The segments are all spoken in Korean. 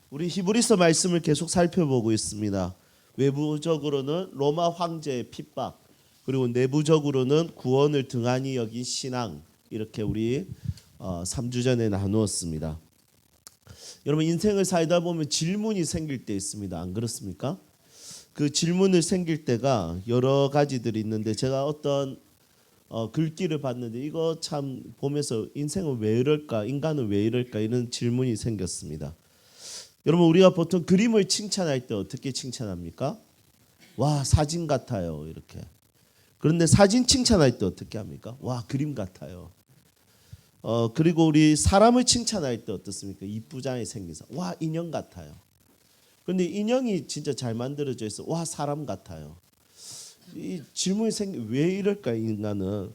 우리 히브리서 말씀을 계속 살펴보고 있습니다. 외부적으로는 로마 황제의 핍박, 그리고 내부적으로는 구원을 등한히 여긴 신앙, 이렇게 우리 3주전에 나누었습니다. 여러분, 인생을 살다 보면 질문이 생길 때 있습니다. 안 그렇습니까? 그 질문을 생길 때가 여러 가지들이 있는데, 제가 어떤 글귀를 봤는데 이거 참 보면서 인생은 왜 이럴까, 인간은 왜 이럴까, 이런 질문이 생겼습니다. 여러분, 우리가 보통 그림을 칭찬할 때 어떻게 칭찬합니까? 와, 사진 같아요, 이렇게. 그런데 사진 칭찬할 때 어떻게 합니까? 와, 그림 같아요. 그리고 우리 사람을 칭찬할 때 어떻습니까? 이쁘장이 생겨서 와, 인형 같아요. 그런데 인형이 진짜 잘 만들어져 있어. 와, 사람 같아요. 이 질문이 왜 이럴까, 인간은.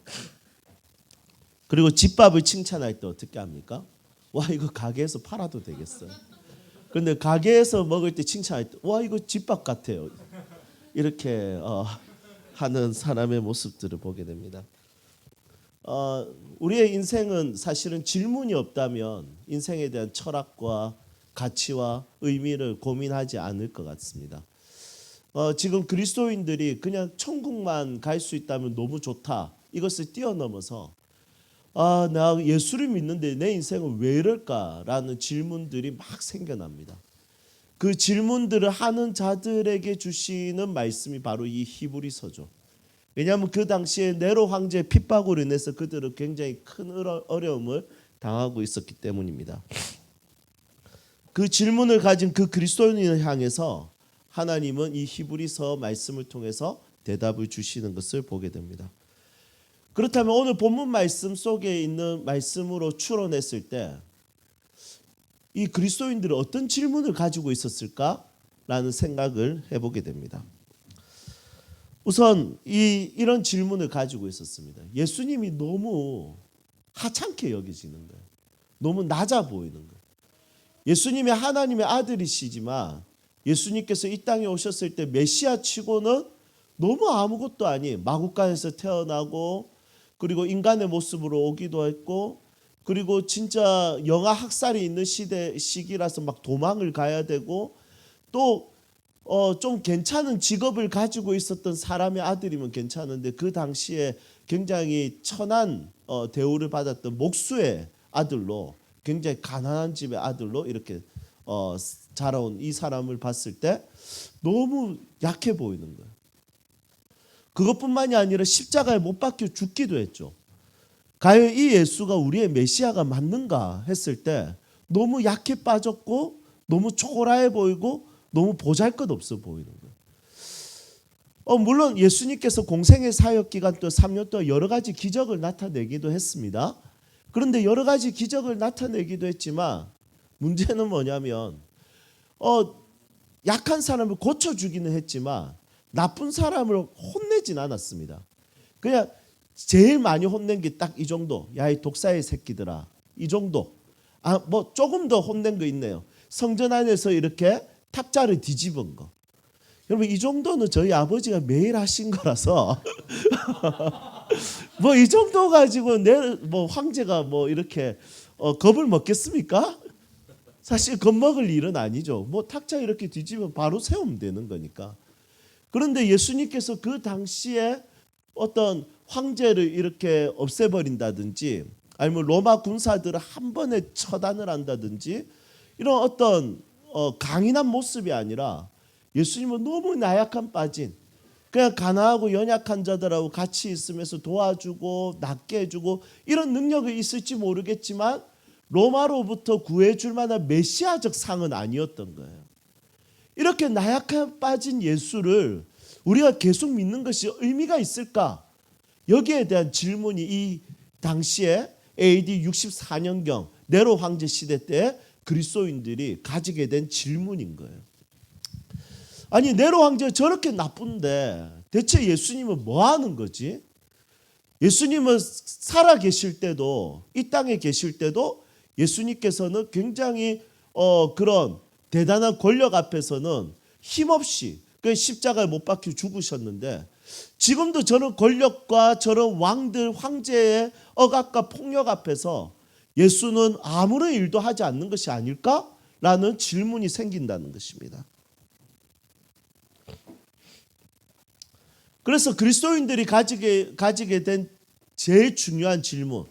그리고 집밥을 칭찬할 때 어떻게 합니까? 와, 이거 가게에서 팔아도 되겠어요. 그런데 가게에서 먹을 때 칭찬할 때 와, 이거 집밥 같아요. 이렇게 하는 사람의 모습들을 보게 됩니다. 우리의 인생은 사실은 질문이 없다면 인생에 대한 철학과 가치와 의미를 고민하지 않을 것 같습니다. 지금 그리스도인들이 그냥 천국만 갈 수 있다면 너무 좋다, 이것을 뛰어넘어서 나 예수를 믿는데 내 인생은 왜 이럴까라는 질문들이 막 생겨납니다. 그 질문들을 하는 자들에게 주시는 말씀이 바로 이 히브리서죠. 왜냐하면 그 당시에 네로 황제의 핍박으로 인해서 그들은 굉장히 큰 어려움을 당하고 있었기 때문입니다. 그 질문을 가진 그 그리스도인을 향해서 하나님은 이 히브리서 말씀을 통해서 대답을 주시는 것을 보게 됩니다. 그렇다면 오늘 본문 말씀 속에 있는 말씀으로 추론했을 때 이 그리스도인들은 어떤 질문을 가지고 있었을까라는 생각을 해보게 됩니다. 우선 이런 질문을 가지고 있었습니다. 예수님이 너무 하찮게 여기지는 거예요. 너무 낮아 보이는 거예요. 예수님이 하나님의 아들이시지만 예수님께서 이 땅에 오셨을 때 메시아 치고는 너무 아무것도 아닌 마구간에서 태어나고, 그리고 인간의 모습으로 오기도 했고, 그리고 진짜 영아 학살이 있는 시기라서 막 도망을 가야 되고, 또 좀 괜찮은 직업을 가지고 있었던 사람의 아들이면 괜찮은데 그 당시에 굉장히 천한 대우를 받았던 목수의 아들로, 굉장히 가난한 집의 아들로 이렇게 자라온 이 사람을 봤을 때 너무 약해 보이는 거예요. 그것뿐만이 아니라 십자가에 못 박혀 죽기도 했죠. 과연 이 예수가 우리의 메시아가 맞는가 했을 때 너무 약해 빠졌고, 너무 초라해 보이고, 너무 보잘것없어 보이는 거예요. 물론 예수님께서 공생의 사역 기간 동안 3년 동안 여러 가지 기적을 나타내기도 했습니다. 그런데 여러 가지 기적을 나타내기도 했지만 문제는 뭐냐면 약한 사람을 고쳐주기는 했지만 나쁜 사람을 혼내진 않았습니다. 그냥 제일 많이 혼낸 게 딱 이 정도. 야, 이 독사의 새끼들아, 이 정도. 뭐 조금 더 혼낸 거 있네요. 성전 안에서 이렇게 탑자를 뒤집은 거. 여러분, 이 정도는 저희 아버지가 매일 하신 거라서 뭐 이 정도 가지고 뭐 황제가 뭐 이렇게 겁을 먹겠습니까? 사실 겁먹을 일은 아니죠. 뭐 탁자 이렇게 뒤집으면 바로 세우면 되는 거니까. 그런데 예수님께서 그 당시에 어떤 황제를 이렇게 없애버린다든지, 아니면 로마 군사들을 한 번에 처단을 한다든지, 이런 어떤 강인한 모습이 아니라 예수님은 너무 나약한 빠진, 그냥 가난하고 연약한 자들하고 같이 있으면서 도와주고 낫게 해주고, 이런 능력이 있을지 모르겠지만 로마로부터 구해줄 만한 메시아적 상은 아니었던 거예요. 이렇게 나약한 빠진 예수를 우리가 계속 믿는 것이 의미가 있을까? 여기에 대한 질문이 이 당시에 AD 64년경 네로 황제 시대 때 그리스도인들이 가지게 된 질문인 거예요. 아니, 네로 황제가 저렇게 나쁜데 대체 예수님은 뭐 하는 거지? 예수님은 살아 계실 때도, 이 땅에 계실 때도 예수님께서는 굉장히 그런 대단한 권력 앞에서는 힘없이 그 십자가에 못 박혀 죽으셨는데, 지금도 저런 권력과 저런 왕들, 황제의 억압과 폭력 앞에서 예수는 아무런 일도 하지 않는 것이 아닐까? 라는 질문이 생긴다는 것입니다. 그래서 그리스도인들이 가지게 된 제일 중요한 질문,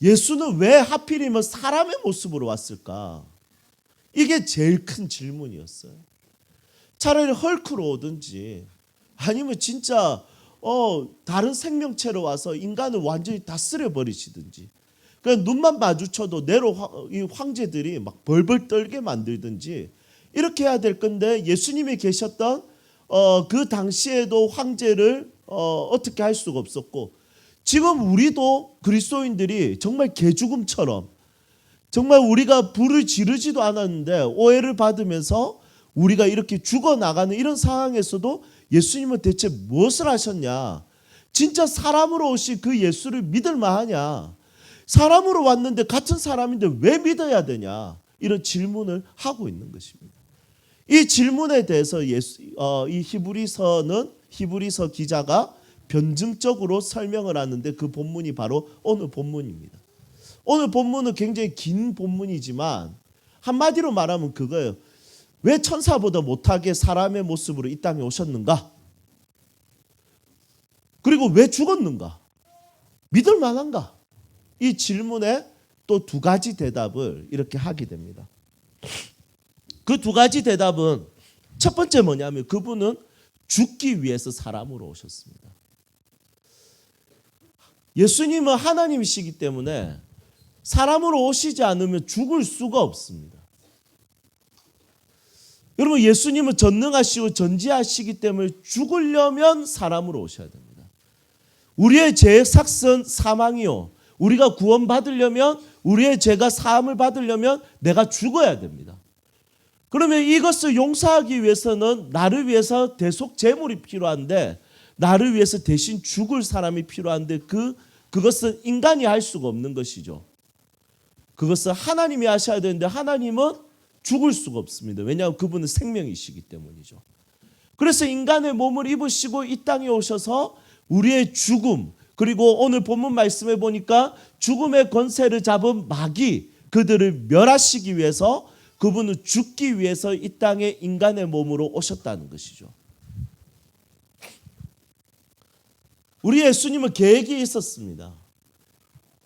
예수는 왜 하필이면 사람의 모습으로 왔을까? 이게 제일 큰 질문이었어요. 차라리 헐크로 오든지 아니면 진짜 다른 생명체로 와서 인간을 완전히 다 쓸어버리시든지, 그러니까 눈만 마주쳐도 내로 이 황제들이 막 벌벌 떨게 만들든지 이렇게 해야 될 건데, 예수님이 계셨던 그 당시에도 황제를 어떻게 할 수가 없었고, 지금 우리도 그리스도인들이 정말 개죽음처럼 정말 우리가 불을 지르지도 않았는데 오해를 받으면서 우리가 이렇게 죽어나가는 이런 상황에서도 예수님은 대체 무엇을 하셨냐? 진짜 사람으로 오신 그 예수를 믿을 만하냐? 사람으로 왔는데 같은 사람인데 왜 믿어야 되냐? 이런 질문을 하고 있는 것입니다. 이 질문에 대해서 이 히브리서 기자가 변증적으로 설명을 하는데, 그 본문이 바로 오늘 본문입니다. 오늘 본문은 굉장히 긴 본문이지만 한마디로 말하면 그거예요. 왜 천사보다 못하게 사람의 모습으로 이 땅에 오셨는가? 그리고 왜 죽었는가? 믿을 만한가? 이 질문에 또 두 가지 대답을 이렇게 하게 됩니다. 그 두 가지 대답은, 첫 번째 뭐냐면 그분은 죽기 위해서 사람으로 오셨습니다. 예수님은 하나님이시기 때문에 사람으로 오시지 않으면 죽을 수가 없습니다. 여러분, 예수님은 전능하시고 전지하시기 때문에 죽으려면 사람으로 오셔야 됩니다. 우리의 죄의 삭은 사망이요, 우리가 구원받으려면, 우리의 죄가 사함을 받으려면 내가 죽어야 됩니다. 그러면 이것을 용서하기 위해서는 나를 위해서 대속 제물이 필요한데, 나를 위해서 대신 죽을 사람이 필요한데, 그것은 인간이 할 수가 없는 것이죠. 그것은 하나님이 하셔야 되는데 하나님은 죽을 수가 없습니다. 왜냐하면 그분은 생명이시기 때문이죠. 그래서 인간의 몸을 입으시고 이 땅에 오셔서 우리의 죽음, 그리고 오늘 본문 말씀에 보니까 죽음의 권세를 잡은 마귀, 그들을 멸하시기 위해서 그분은 죽기 위해서 이 땅에 인간의 몸으로 오셨다는 것이죠. 우리 예수님은 계획이 있었습니다.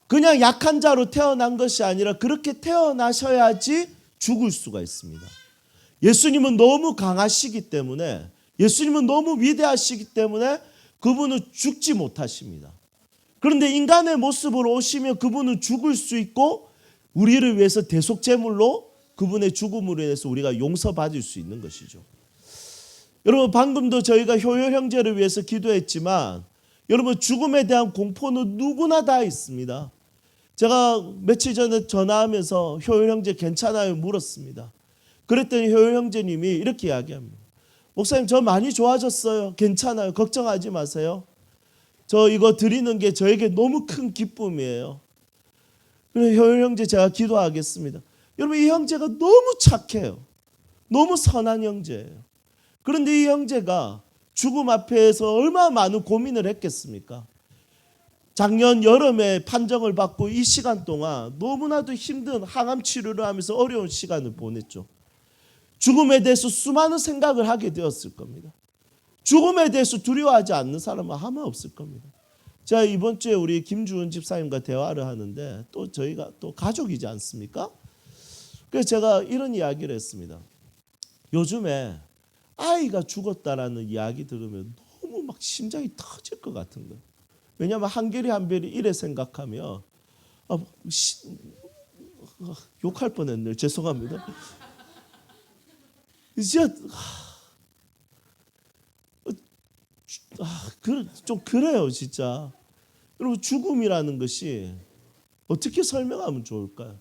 그냥 약한 자로 태어난 것이 아니라 그렇게 태어나셔야지 죽을 수가 있습니다. 예수님은 너무 강하시기 때문에, 예수님은 너무 위대하시기 때문에 그분은 죽지 못하십니다. 그런데 인간의 모습으로 오시면 그분은 죽을 수 있고, 우리를 위해서 대속제물로 그분의 죽음으로 인해서 우리가 용서받을 수 있는 것이죠. 여러분, 방금도 저희가 효율 형제를 위해서 기도했지만, 여러분, 죽음에 대한 공포는 누구나 다 있습니다. 제가 며칠 전에 전화하면서 효율 형제 괜찮아요? 물었습니다. 그랬더니 효율 형제님이 이렇게 이야기합니다. 목사님, 저 많이 좋아졌어요. 괜찮아요. 걱정하지 마세요. 저 이거 드리는 게 저에게 너무 큰 기쁨이에요. 그래서 효율 형제 제가 기도하겠습니다. 여러분, 이 형제가 너무 착해요. 너무 선한 형제예요. 그런데 이 형제가 죽음 앞에서 얼마나 많은 고민을 했겠습니까? 작년 여름에 판정을 받고 이 시간 동안 너무나도 힘든 항암 치료를 하면서 어려운 시간을 보냈죠. 죽음에 대해서 수많은 생각을 하게 되었을 겁니다. 죽음에 대해서 두려워하지 않는 사람은 아마 없을 겁니다. 제가 이번 주에 우리 김주은 집사님과 대화를 하는데, 또 저희가 또 가족이지 않습니까? 그래서 제가 이런 이야기를 했습니다. 요즘에 아이가 죽었다라는 이야기 들으면 너무 막 심장이 터질 것 같은 거예요. 왜냐하면 한결이 한별이 이래 생각하면 욕할 뻔했네요. 죄송합니다. 진짜 좀 그래요, 진짜. 여러분, 죽음이라는 것이 어떻게 설명하면 좋을까요?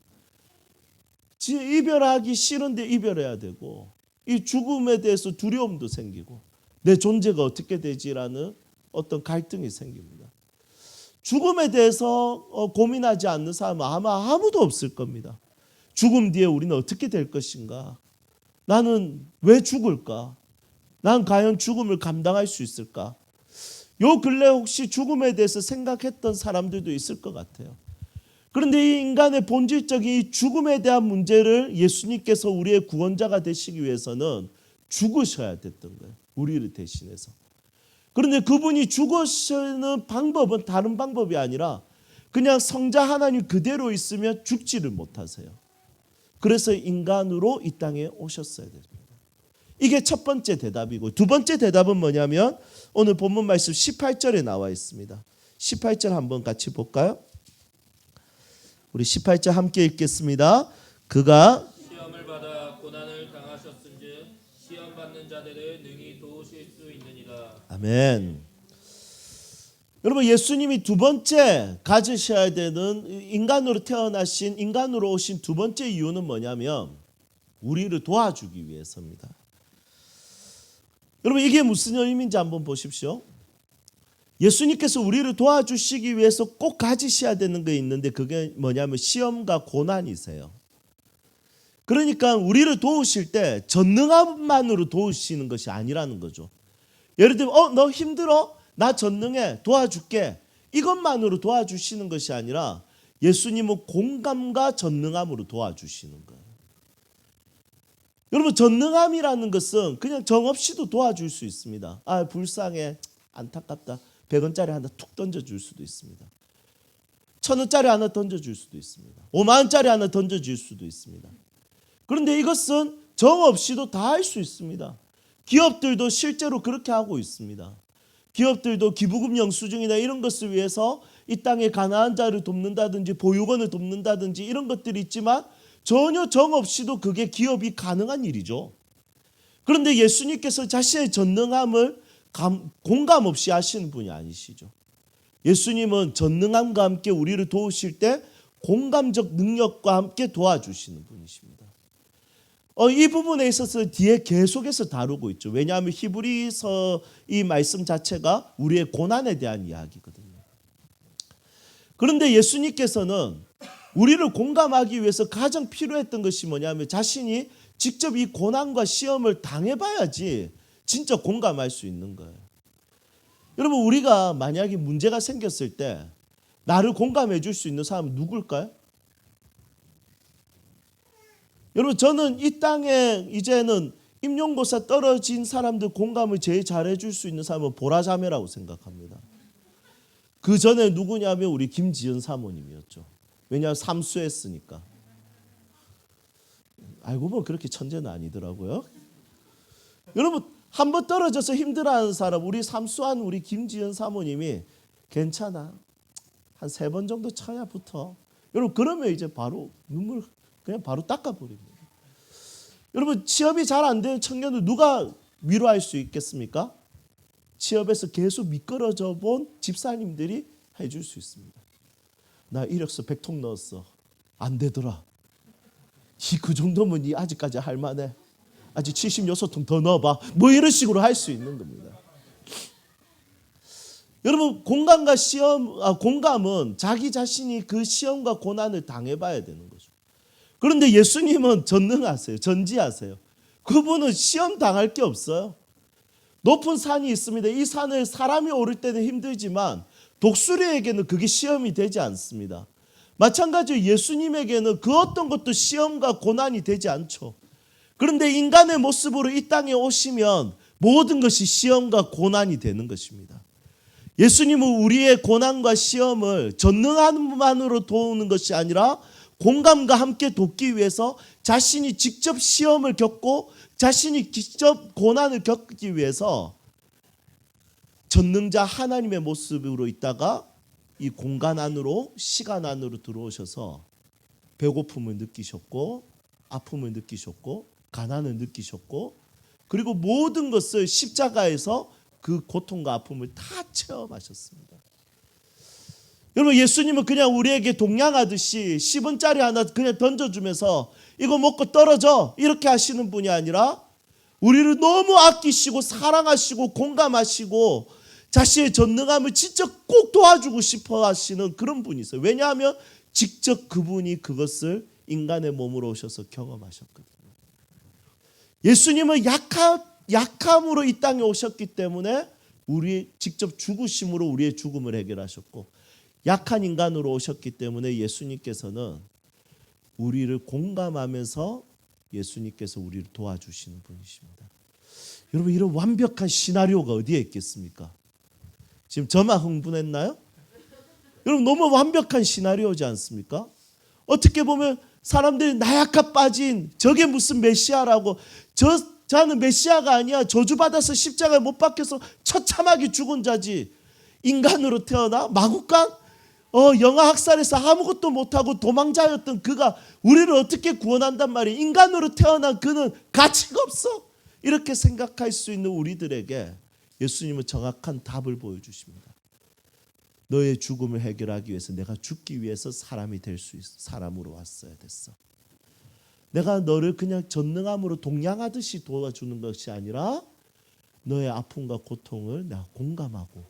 이별하기 싫은데 이별해야 되고, 이 죽음에 대해서 두려움도 생기고, 내 존재가 어떻게 되지라는 어떤 갈등이 생깁니다. 죽음에 대해서 고민하지 않는 사람은 아마 아무도 없을 겁니다. 죽음 뒤에 우리는 어떻게 될 것인가? 나는 왜 죽을까? 난 과연 죽음을 감당할 수 있을까? 요 근래 혹시 죽음에 대해서 생각했던 사람들도 있을 것 같아요. 그런데 이 인간의 본질적인 이 죽음에 대한 문제를 예수님께서 우리의 구원자가 되시기 위해서는 죽으셔야 됐던 거예요. 우리를 대신해서. 그런데 그분이 죽으시는 방법은 다른 방법이 아니라 그냥 성자 하나님 그대로 있으면 죽지를 못하세요. 그래서 인간으로 이 땅에 오셨어야 됩니다. 이게 첫 번째 대답이고, 두 번째 대답은 뭐냐면 오늘 본문 말씀 18절에 나와 있습니다. 18절 한번 같이 볼까요? 우리 18절 함께 읽겠습니다. 그가 시험을 받아 고난을 당하셨은즉 시험 받는 자들을 능히 도우실 수 있느니라. 아멘. 여러분, 예수님이 두 번째 가지셔야 되는, 인간으로 태어나신, 인간으로 오신 두 번째 이유는 뭐냐면 우리를 도와주기 위해서입니다. 여러분, 이게 무슨 의미인지 한번 보십시오. 예수님께서 우리를 도와주시기 위해서 꼭 가지셔야 되는 게 있는데 그게 뭐냐면 시험과 고난이세요. 그러니까 우리를 도우실 때 전능함만으로 도우시는 것이 아니라는 거죠. 예를 들면 너 힘들어? 나 전능해. 도와줄게. 이것만으로 도와주시는 것이 아니라 예수님은 공감과 전능함으로 도와주시는 거예요. 여러분, 전능함이라는 것은 그냥 정없이도 도와줄 수 있습니다. 아, 불쌍해. 안타깝다. 100원짜리 하나 툭 던져줄 수도 있습니다. 1000원짜리 하나 던져줄 수도 있습니다. 5만원짜리 하나 던져줄 수도 있습니다. 그런데 이것은 정없이도 다 할 수 있습니다. 기업들도 실제로 그렇게 하고 있습니다. 기업들도 기부금 영수증이나 이런 것을 위해서 이 땅에 가난한 자를 돕는다든지 보육원을 돕는다든지 이런 것들이 있지만 전혀 정없이도 그게 기업이 가능한 일이죠. 그런데 예수님께서 자신의 전능함을 공감 없이 하시는 분이 아니시죠. 예수님은 전능함과 함께 우리를 도우실 때 공감적 능력과 함께 도와주시는 분이십니다. 이 부분에 있어서 뒤에 계속해서 다루고 있죠. 왜냐하면 히브리서 이 말씀 자체가 우리의 고난에 대한 이야기거든요. 그런데 예수님께서는 우리를 공감하기 위해서 가장 필요했던 것이 뭐냐면 자신이 직접 이 고난과 시험을 당해봐야지 진짜 공감할 수 있는 거예요. 여러분, 우리가 만약에 문제가 생겼을 때 나를 공감해 줄 수 있는 사람은 누굴까요? 여러분, 저는 이 땅에 이제는 임용고사 떨어진 사람들 공감을 제일 잘해 줄 수 있는 사람은 보라자매라고 생각합니다. 그 전에 누구냐면 우리 김지연 사모님이었죠. 왜냐하면 삼수했으니까. 알고 보면 그렇게 천재는 아니더라고요. 여러분, 한번 떨어져서 힘들어하는 사람, 우리 삼수한 우리 김지연 사모님이 괜찮아. 한 3번 정도 쳐야 붙어. 여러분, 그러면 이제 바로 눈물 그냥 바로 닦아버립니다. 여러분, 취업이 잘 안 되는 청년을 누가 위로할 수 있겠습니까? 취업에서 계속 미끄러져 본 집사님들이 해줄 수 있습니다. 나 이력서 100통 넣었어. 안 되더라. 그 정도면 니 아직까지 할만해. 아직 76통 더 넣어봐. 뭐 이런 식으로 할 수 있는 겁니다. 여러분, 공감과 공감은 자기 자신이 그 시험과 고난을 당해봐야 되는 거죠. 그런데 예수님은 전능하세요. 전지하세요. 그분은 시험 당할 게 없어요. 높은 산이 있습니다. 이 산을 사람이 오를 때는 힘들지만 독수리에게는 그게 시험이 되지 않습니다. 마찬가지로 예수님에게는 그 어떤 것도 시험과 고난이 되지 않죠. 그런데 인간의 모습으로 이 땅에 오시면 모든 것이 시험과 고난이 되는 것입니다. 예수님은 우리의 고난과 시험을 전능함만으로 도우는 것이 아니라 공감과 함께 돕기 위해서 자신이 직접 시험을 겪고 자신이 직접 고난을 겪기 위해서 전능자 하나님의 모습으로 있다가 이 공간 안으로, 시간 안으로 들어오셔서 배고픔을 느끼셨고 아픔을 느끼셨고 가난을 느끼셨고 그리고 모든 것을 십자가에서 그 고통과 아픔을 다 체험하셨습니다. 여러분, 예수님은 그냥 우리에게 동냥하듯이 10원짜리 하나 그냥 던져주면서 이거 먹고 떨어져 이렇게 하시는 분이 아니라 우리를 너무 아끼시고 사랑하시고 공감하시고 자신의 전능함을 진짜 꼭 도와주고 싶어 하시는 그런 분이세요. 왜냐하면 직접 그분이 그것을 인간의 몸으로 오셔서 경험하셨거든요. 예수님은 약함으로 이 땅에 오셨기 때문에 우리 직접 죽으심으로 우리의 죽음을 해결하셨고 약한 인간으로 오셨기 때문에 예수님께서는 우리를 공감하면서 예수님께서 우리를 도와주시는 분이십니다. 여러분, 이런 완벽한 시나리오가 어디에 있겠습니까? 지금 저만 흥분했나요? 여러분, 너무 완벽한 시나리오지 않습니까? 어떻게 보면 사람들이 나약하 빠진 저게 무슨 메시아라고, 자는 메시아가 아니야. 저주받아서 십자가에 못 박혀서 처참하게 죽은 자지. 인간으로 태어나 마구간 영아 학살에서 아무것도 못하고 도망자였던 그가 우리를 어떻게 구원한단 말이에요. 인간으로 태어난 그는 가치가 없어. 이렇게 생각할 수 있는 우리들에게 예수님은 정확한 답을 보여주십니다. 너의 죽음을 해결하기 위해서 내가 죽기 위해서 사람이 될 수 있어. 사람으로 왔어야 됐어. 내가 너를 그냥 전능함으로 동양하듯이 도와주는 것이 아니라 너의 아픔과 고통을 내가 공감하고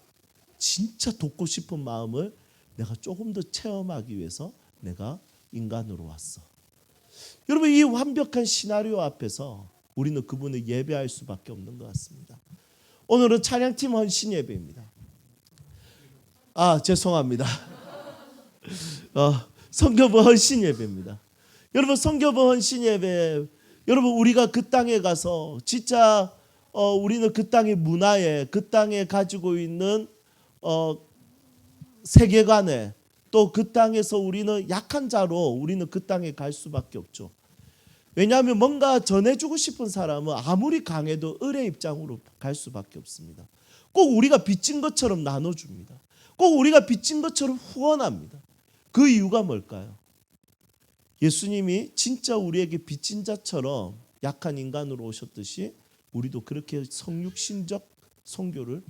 진짜 돕고 싶은 마음을 내가 조금 더 체험하기 위해서 내가 인간으로 왔어. 여러분, 이 완벽한 시나리오 앞에서 우리는 그분을 예배할 수밖에 없는 것 같습니다. 오늘은 찬양팀 헌신 예배입니다. 죄송합니다. 성교부 헌신 예배입니다. 여러분, 성교부 헌신 예배, 여러분, 우리가 그 땅에 가서 진짜 우리는 그 땅의 문화에, 그 땅에 가지고 있는 세계관에, 또 그 땅에서 우리는 약한 자로 우리는 그 땅에 갈 수밖에 없죠. 왜냐하면 뭔가 전해주고 싶은 사람은 아무리 강해도 을의 입장으로 갈 수밖에 없습니다. 꼭 우리가 빚진 것처럼 나눠줍니다. 꼭 우리가 빚진 것처럼 후원합니다. 그 이유가 뭘까요? 예수님이 진짜 우리에게 빚진 자처럼 약한 인간으로 오셨듯이 우리도 그렇게 성육신적 선교를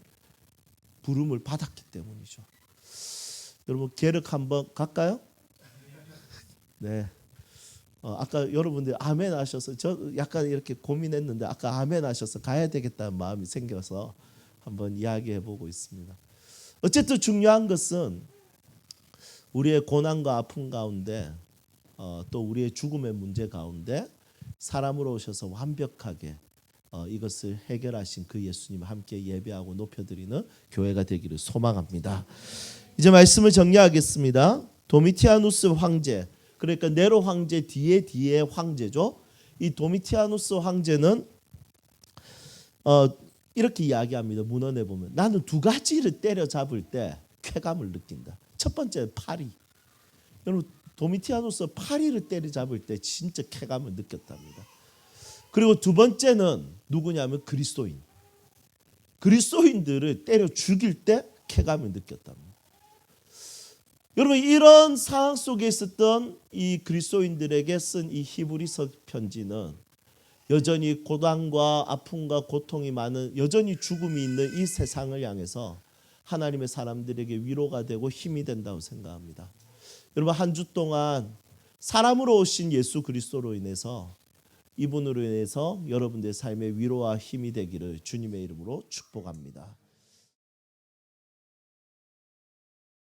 부름을 받았기 때문이죠. 여러분, 계륵 한번 갈까요? 네. 아까 여러분들 아멘 하셔서 저 약간 이렇게 고민했는데 아까 아멘 하셔서 가야 되겠다는 마음이 생겨서 한번 이야기해 보고 있습니다. 어쨌든 중요한 것은 우리의 고난과 아픔 가운데 또 우리의 죽음의 문제 가운데 사람으로 오셔서 완벽하게 이것을 해결하신 그 예수님을 함께 예배하고 높여드리는 교회가 되기를 소망합니다. 이제 말씀을 정리하겠습니다. 도미티아누스 황제, 그러니까 네로 황제 뒤에 황제죠. 이 도미티아누스 황제는 이렇게 이야기합니다. 문헌에 보면 나는 두 가지를 때려잡을 때 쾌감을 느낀다. 첫 번째는 파리. 여러분, 도미티아누스 파리를 때려잡을 때 진짜 쾌감을 느꼈답니다. 그리고 두 번째는 누구냐면 그리스도인. 그리스도인들을 때려 죽일 때 쾌감을 느꼈답니다. 여러분, 이런 상황 속에 있었던 이 그리스도인들에게 쓴 이 히브리서 편지는 여전히 고난과 아픔과 고통이 많은, 여전히 죽음이 있는 이 세상을 향해서 하나님의 사람들에게 위로가 되고 힘이 된다고 생각합니다. 여러분, 한 주 동안 사람으로 오신 예수 그리스도로 인해서, 이분으로 인해서 여러분들의 삶에 위로와 힘이 되기를 주님의 이름으로 축복합니다.